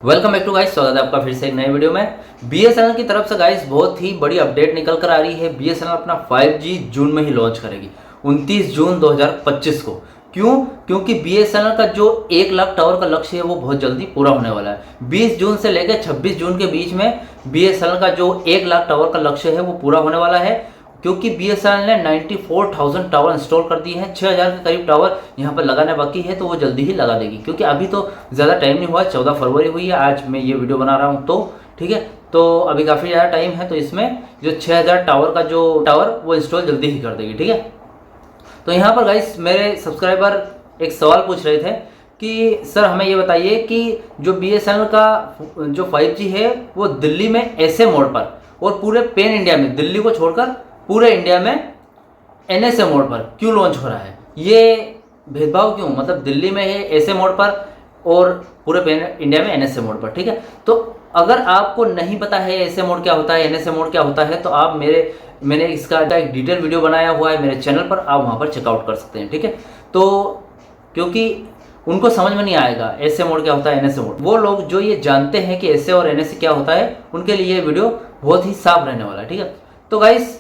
Welcome back to guys, स्वागत है आपका फिर से एक नए वीडियो में। बीएसएनएल की तरफ से गाइस बहुत ही बड़ी अपडेट निकल कर आ रही है। बीएसएनएल अपना 5G जून में ही लॉन्च करेगी, 29 जून 2025 को। क्यों? क्योंकि बीएसएनएल का जो 1 लाख टावर का लक्ष्य है वो बहुत जल्दी पूरा होने वाला है। 20 जून से लेकर 26 जून के बीच में बीएसएनएल का जो 1 लाख टावर का लक्ष्य है वो पूरा होने वाला है। क्योंकि बीएसएनएल ने 94,000 टावर इंस्टॉल कर दिए हैं, 6,000 के करीब टावर यहाँ पर लगाने बाकी है, तो वो जल्दी ही लगा देगी। क्योंकि अभी तो ज़्यादा टाइम नहीं हुआ, 14 फरवरी हुई है आज मैं ये वीडियो बना रहा हूँ, तो ठीक है, तो अभी काफ़ी ज़्यादा टाइम है। तो इसमें जो 6,000 टावर का जो टावर वो इंस्टॉल जल्दी ही कर देगी, ठीक है। तो यहाँ पर गाइस मेरे सब्सक्राइबर एक सवाल पूछ रहे थे कि सर हमें ये बताइए कि जो बीएसएनएल का जो 5G है वो दिल्ली में ऐसे मोड पर और पूरे पैन इंडिया में, दिल्ली को छोड़कर पूरे इंडिया में NSA मोड पर क्यों लॉन्च हो रहा है, ये भेदभाव क्यों, मतलब दिल्ली में है ऐसे मोड पर और पूरे पैन इंडिया में NSA मोड पर, ठीक है। तो अगर आपको नहीं पता है ऐसे मोड क्या होता है, NSA मोड क्या होता है, तो आप मैंने इसका एक डिटेल वीडियो बनाया हुआ है मेरे चैनल पर, आप वहाँ पर चेकआउट कर सकते हैं, ठीक है। तो क्योंकि उनको समझ में नहीं आएगा ऐसे मोड क्या होता है, NSA मोड, वो लोग जो ये जानते हैं कि ऐसे और NSA क्या होता है, उनके लिए ये वीडियो बहुत ही साफ रहने वाला है, ठीक है। तो गाइस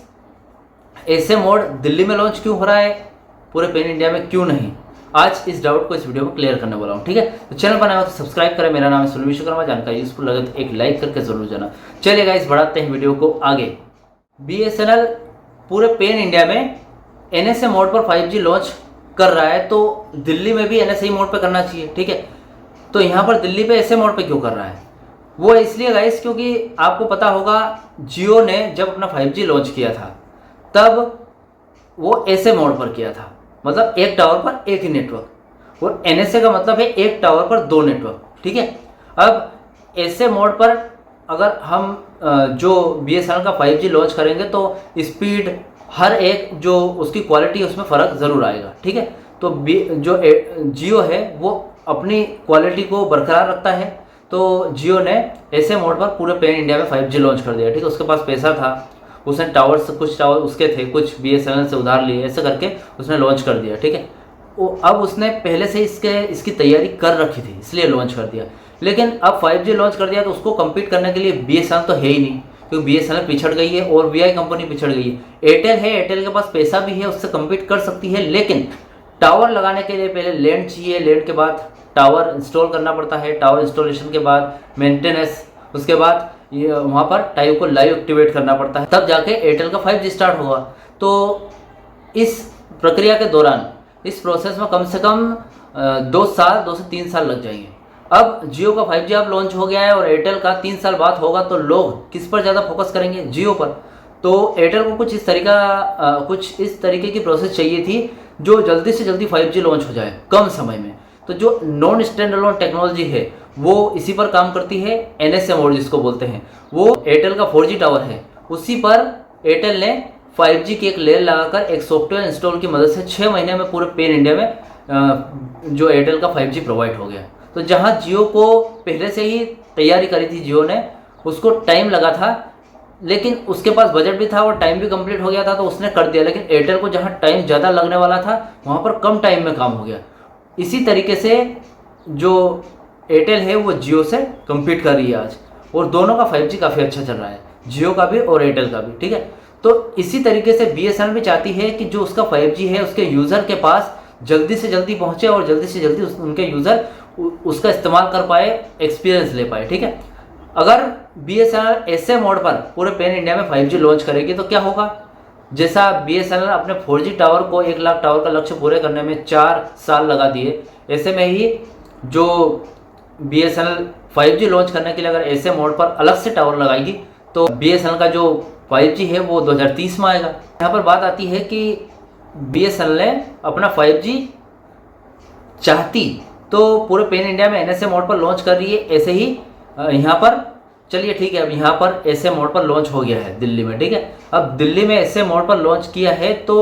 ऐसे मोड दिल्ली में लॉन्च क्यों हो रहा है, पूरे पैन इंडिया में क्यों नहीं, आज इस डाउट को इस वीडियो में क्लियर करने वाला हूँ, ठीक है। तो चैनल पर नया हो तो सब्सक्राइब करें। मेरा नाम है सुनील विश्वकर्मा। जानकारी यूजफुल लगे तो एक लाइक करके जरूर जाना। चलिए गाइस बढ़ाते हैं वीडियो को आगे। बीएसएनएल पूरे पैन इंडिया में NSA मोड पर 5G लॉन्च कर रहा है, तो दिल्ली में भी NSA मोड पर करना चाहिए, ठीक है। तो यहाँ पर दिल्ली पे ऐसे मोड पर क्यों कर रहा है, वो इसलिए गाइस क्योंकि आपको पता होगा जियो ने जब अपना 5G लॉन्च किया था तब वो ऐसे मोड पर किया था, मतलब एक टावर पर एक ही नेटवर्क, और NSA का मतलब है एक टावर पर 2 नेटवर्क, ठीक है। अब ऐसे मोड पर अगर हम जो BSNL का 5G लॉन्च करेंगे तो स्पीड हर एक जो उसकी क्वालिटी उसमें फ़र्क ज़रूर आएगा, ठीक है। तो जो जियो है वो अपनी क्वालिटी को बरकरार रखता है, तो जियो ने ऐसे मोड पर पूरे पैन इंडिया में 5G लॉन्च कर दिया, ठीक है। उसके पास पैसा था, उसने टावर्स, कुछ टावर उसके थे, कुछ BSNL से उधार लिए, ऐसे करके उसने लॉन्च कर दिया, ठीक है। अब उसने पहले से इसकी तैयारी कर रखी थी, इसलिए लॉन्च कर दिया। लेकिन अब 5G लॉन्च कर दिया तो उसको कम्पीट करने के लिए BSNL तो है ही नहीं, क्योंकि BSNL पिछड़ गई है और VI कंपनी पिछड़ गई है। एयरटेल है, एयरटेल के पास पैसा भी है, उससे कम्पीट कर सकती है, लेकिन टावर लगाने के लिए पहले लैंड चाहिए, लैंड के बाद टावर इंस्टॉल करना पड़ता है, टावर इंस्टॉलेशन के बाद मेंटेनेंस, उसके बाद ये वहाँ पर टाइव को लाइव एक्टिवेट करना पड़ता है, तब जाके एयरटेल का 5G स्टार्ट होगा। तो इस प्रक्रिया के दौरान, इस प्रोसेस में कम से कम 2 से 3 साल लग जाएंगे। अब जियो का 5G अब लॉन्च हो गया है और एयरटेल का 3 साल बाद होगा, तो लोग किस पर ज़्यादा फोकस करेंगे, जियो पर। तो एयरटेल को कुछ इस तरीके की प्रोसेस चाहिए थी जो जल्दी से जल्दी 5G लॉन्च हो जाए कम समय में। तो जो नॉन स्टैंड अलोन टेक्नोलॉजी है वो इसी पर काम करती है, NSA मोड जिसको बोलते हैं, वो एयरटेल का 4G टावर है, उसी पर एयरटेल ने 5G की एक लेयर लगाकर एक सॉफ्टवेयर इंस्टॉल की मदद से 6 महीने में पूरे पैन इंडिया में जो एयरटेल का 5G प्रोवाइड हो गया। तो जहां जियो को पहले से ही तैयारी करी थी, जियो ने, उसको टाइम लगा था, लेकिन उसके पास बजट भी था और टाइम भी कंप्लीट हो गया था, तो उसने कर दिया। लेकिन एयरटेल को जहाँ टाइम ज़्यादा लगने वाला था वहाँ पर कम टाइम में काम हो गया। इसी तरीके से जो एयरटेल है वो जियो से कम्पीट कर रही है आज, और दोनों का 5G काफ़ी अच्छा चल रहा है, जियो का भी और एयरटेल का भी, ठीक है। तो इसी तरीके से BSNL भी चाहती है कि जो उसका 5G है उसके यूज़र के पास जल्दी से जल्दी पहुँचे और जल्दी से जल्दी उनके यूज़र उसका इस्तेमाल कर पाए, एक्सपीरियंस ले पाए, ठीक है। अगर BSNL ऐसे मोड पर पूरे पैन इंडिया में 5G लॉन्च करेगी तो क्या होगा, जैसा BSNL अपने 4G टावर को 1 लाख टावर का लक्ष्य पूरे करने में 4 साल लगा दिए, ऐसे में ही जो BSNL 5G लॉन्च करने के लिए अगर ऐसे मोड पर अलग से टावर लगाएगी तो BSNL का जो 5G है वो 2030 में आएगा। यहाँ पर बात आती है कि BSNL ने अपना 5G चाहती तो पूरे पैन इंडिया में NSA मोड पर लॉन्च कर रही है, ऐसे ही यहाँ पर, चलिए ठीक है, अब यहाँ पर ऐसे मोड पर लॉन्च हो गया है दिल्ली में, ठीक है। अब दिल्ली में ऐसे मोड पर लॉन्च किया है तो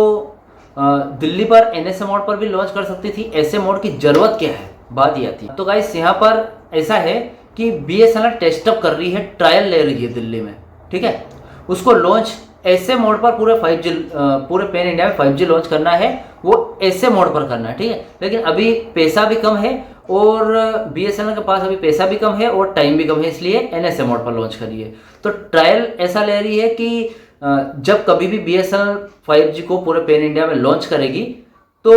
दिल्ली पर NSA मोड पर भी लॉन्च कर सकती थी, ऐसे मोड की ज़रूरत क्या है, बात ये आती है। तो गाइस यहाँ पर ऐसा है कि BSNL टेस्टअप कर रही है, ट्रायल ले रही है दिल्ली में, ठीक है। उसको लॉन्च ऐसे मोड पर पूरे पैन इंडिया में 5G लॉन्च करना है, वो ऐसे मोड पर करना है, ठीक है। लेकिन अभी पैसा भी कम है और BSNL के पास अभी पैसा भी कम है और टाइम भी कम है, इसलिए NSA मोड पर लॉन्च करी है। तो ट्रायल ऐसा ले रही है कि जब कभी भी BSNL 5G को पूरे पैन इंडिया में लॉन्च करेगी तो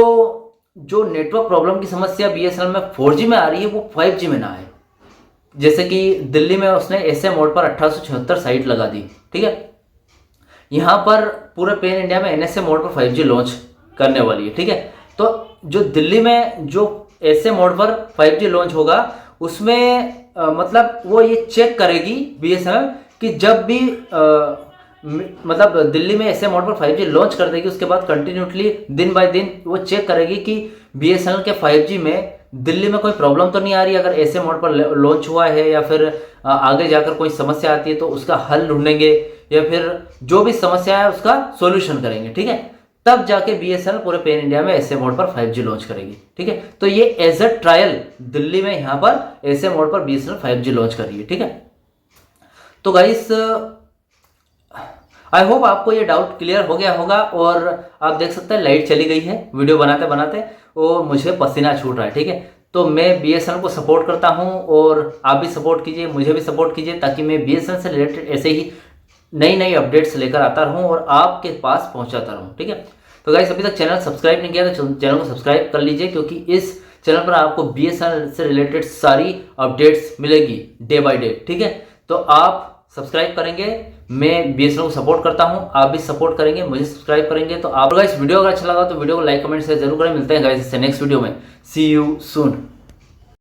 जो नेटवर्क प्रॉब्लम की समस्या BSNL में 4G में आ रही है वो 5G में ना आए। जैसे कि दिल्ली में उसने ऐसे मोड पर 1876 साइट लगा दी, ठीक है। यहाँ पर पूरे पैन इंडिया में NSA मोड पर 5G लॉन्च करने वाली है, ठीक है। तो जो दिल्ली में जो ऐसे मोड पर 5G लॉन्च होगा उसमें मतलब वो ये चेक करेगी BSNL कि जब भी मतलब दिल्ली में ऐसे मोड पर 5G लॉन्च कर देगी, उसके बाद कंटिन्यूसली दिन बाय दिन वो चेक करेगी कि BSNL के 5G में दिल्ली में कोई प्रॉब्लम तो नहीं आ रही। अगर ऐसे मोड पर लॉन्च हुआ है या फिर आगे जाकर कोई समस्या आती है तो उसका हल ढूंढेंगे या फिर जो भी समस्या है उसका सॉल्यूशन करेंगे, ठीक है। तब जाके BSNL पूरे पैन इंडिया में ऐसे मोड पर 5G लॉन्च करेगी, ठीक है। तो ये एज अ ट्रायल दिल्ली में यहाँ पर ऐसे मोड पर BSNL 5G लॉन्च कर रही है, ठीक है। तो गाइस आई होप आपको ये डाउट क्लियर हो गया होगा। और आप देख सकते हैं लाइट चली गई है वीडियो बनाते बनाते और मुझे पसीना छूट रहा है, ठीक है। तो मैं BSNL को सपोर्ट करता हूँ और आप भी सपोर्ट कीजिए, मुझे भी सपोर्ट कीजिए, ताकि मैं BSNL से रिलेटेड ऐसे ही नई नई अपडेट्स लेकर आता रहूँ और आपके पास पहुँचाता रहूँ, ठीक है। तो गाइस अभी तक चैनल सब्सक्राइब नहीं किया तो चैनल को सब्सक्राइब कर लीजिए, क्योंकि इस चैनल पर आपको BSNL से रिलेटेड सारी अपडेट्स मिलेगी डे बाय डे, ठीक है। तो आप सब्सक्राइब करेंगे, मैं BSNL को सपोर्ट करता हूं, आप भी सपोर्ट करेंगे, मुझे सब्सक्राइब करेंगे। तो आप गाइस वीडियो अगर अच्छा लगा तो वीडियो को लाइक कमेंट शेयर जरूर करें। मिलते हैं गाइस इससे नेक्स्ट वीडियो में। सी यू सून।